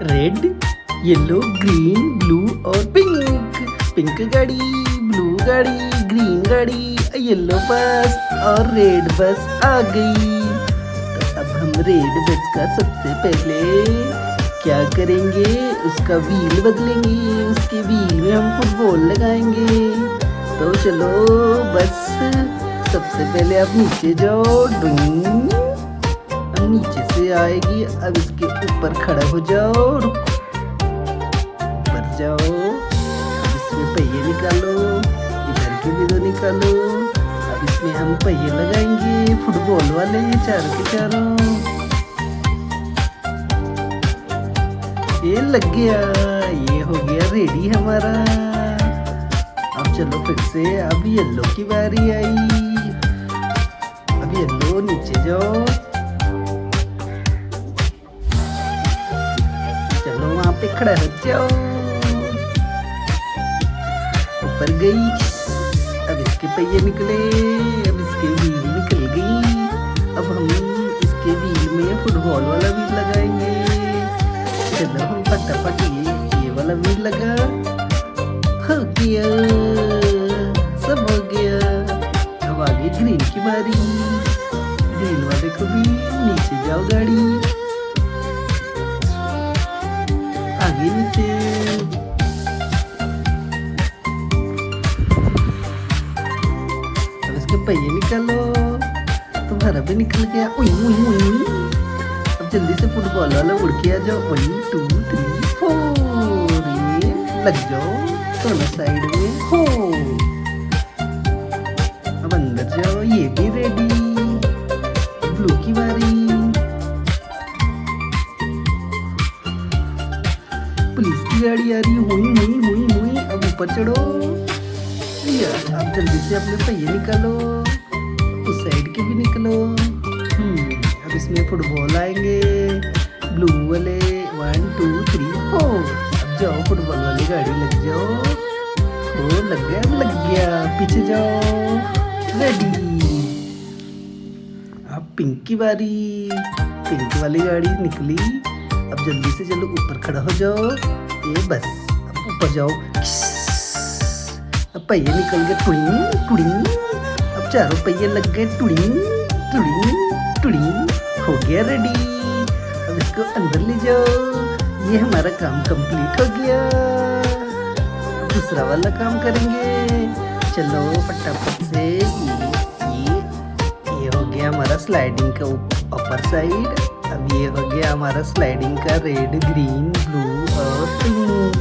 Red, yellow, green, blue और pink. Pink गाड़ी, blue गाड़ी, ग्रीन गाड़ी, येलो बस और रेड बस आ गई। तो अब हम रेड बस का सबसे पहले क्या करेंगे, उसका व्हील बदलेंगे। उसके व्हील में हम फुटबॉल लगाएंगे। तो चलो बस सबसे पहले आप नीचे जाओ। डूं, अब नीचे से आएगी। अब इसके ऊपर खड़ा हो जाओ। ऊपर जाओ। अब इसमें पहिए निकालो। इधर के भी दो निकालो। अब इसमें हम पहिए लगाएंगे फुटबॉल वाले, चारों के चारों। ये लग गया। ये हो गया रेडी हमारा। अब चलो फिर से। अब येलो की बारी आई। अब येलो नीचे जाओ। चलो वहां पे खड़ा हो जाओ। ऊपर गई। अब इसके पहिए निकले। अब इसके व्हील निकल गई। अब हम इसके व्हील में फुटबॉल वाला व्हील लगाएंगे। चलो हम फटाफट ये वाला व्हील लगा। हो गया, सब हो गया। अब आगे ग्रीन की बारी। ग्रीन वाले को भी नीचे जाओ गाड़ी। आगे नीचे। अब इसके पहिए निकालो। तुम्हारा भी निकल गया। उई उई उई। अब जल्दी से फुटबॉल वाला उड़ के आ जाओ। 1 2 3 4। ये लग जाओ दोनों साइड में। हो, अब अंदर जाओ। ये भी रेडी। ब्लू की बारी। पुलिस की गाड़ी आ रही है। हुई हुई हुई हुई। अब ऊपर चढ़ो। अब जल्दी से अपने पहिए निकालो। उस साइड के भी निकलो। अब इसमें फुटबॉल आएंगे ब्लू वाले। 1 2 3 4। अब जाओ फुटबॉल वाली गाड़ी लग जाओ। ओ लग गया, लग गया। पीछे जाओ। रेडी। अब पिंक की बारी। पिंक वाली गाड़ी निकली। अब जल्दी से चलो ऊपर खड़ा हो जाओ। ये बस अब ऊपर जाओ। अब पहिए निकल गए। टुड़िंग टुड़िंग। अब चारों पहिए लग गए। टुड़िंग टुड़िंग टुड़िंग। हो गया रेडी। अब इसको अंदर ले जाओ। ये हमारा काम कंप्लीट हो गया। अब दूसरा वाला काम करेंगे। चलो फटाफट से। ये हो गया हमारा स्लाइडिंग का ऊपर साइड। अब ये हो गया हमारा स्लाइडिंग का रेड, ग्रीन, ब्लू और पिंक।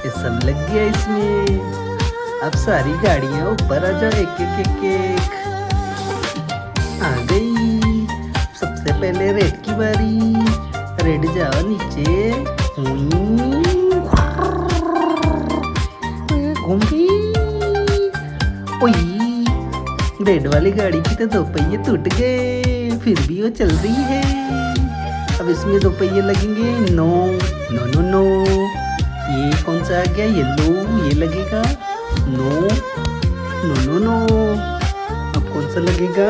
ये सब लग गया इसमें। अब सारी गाड़ियां ऊपर आ जाओ। एक एक एक एक आ गई। सबसे पहले रेड की बारी। रेड जाओ नीचे। घूम गई। ओई, रेड वाली गाड़ी की तो 2 पहिए टूट गए। फिर भी वो चल रही है। अब इसमें 2 पहिए लगेंगे। No no no no. ये कौन सा आ गया? येलो। ये लगेगा। No no no no. अब कौन सा लगेगा?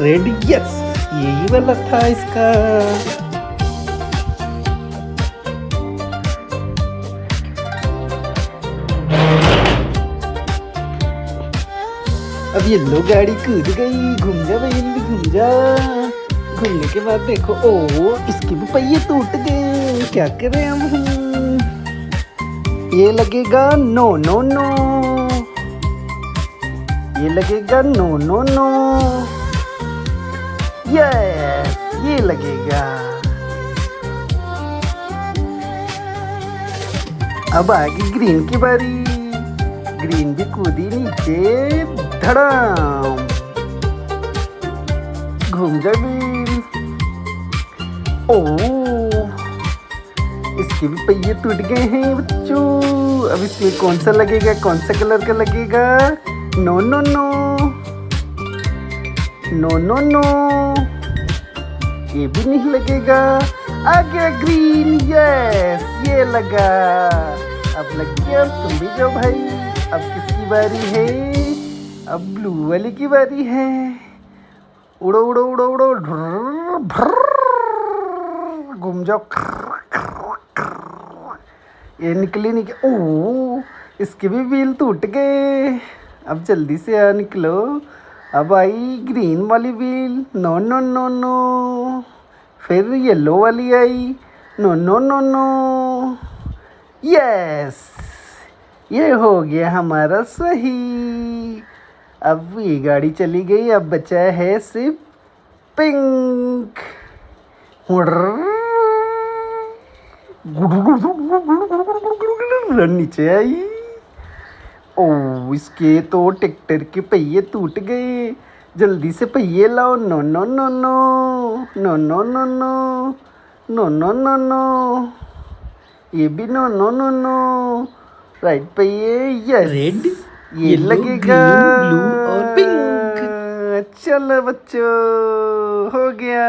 रेड। यस, यही वाला था इसका। अब येलो गाड़ी कूद गई। घूम जा भाई, घूम जा। घूमने के बाद देखो, ओ इसके भी पहिए टूट गए। क्या करें हम? ये लगेगा। No no no. ये लगेगा। No no no. यस, ये लगेगा। अब आगे ग्रीन की बारी। ग्रीन भी कूदी नीचे। धड़ाम। घूम जा ग्रीन। ओह, इसके भी पहिए टूट गए हैं बच्चों। अब इसमें कौन सा लगेगा? कौन सा कलर का लगेगा? No no no no no no. ये भी नहीं लगेगा। आ गया ग्रीन। यस, ये लगा। अब लग गया। तुम भी जाओ भाई। अब किसकी बारी है? अब ब्लू वाली की बारी है। उड़ो, उड़ो, उड़ो, उड़ो। घूम जाओ। घूम जाओ। ये निकली नहीं क्या? ओ, इसके भी व्हील टूट गए। अब जल्दी से निकलो। अब आई ग्रीन वाली wheel. No no no no. फिर येलो वाली आई। No no no no. Yes, ये हो गया हमारा सही। अब ये गाड़ी चली गई। अब बचा है सिर्फ पिंक। रन नीचे आई। ओ, इसके तो ट्रैक्टर के पहिए टूट गए। जल्दी से पहिए लाओ। No no no no no no no no no no no no. ये भी no no no no. Right पहिए। यस, रेड, ये येलो, लगेगा। ग्रीन, ब्लू और पिंक। चलो बच्चों, हो गया।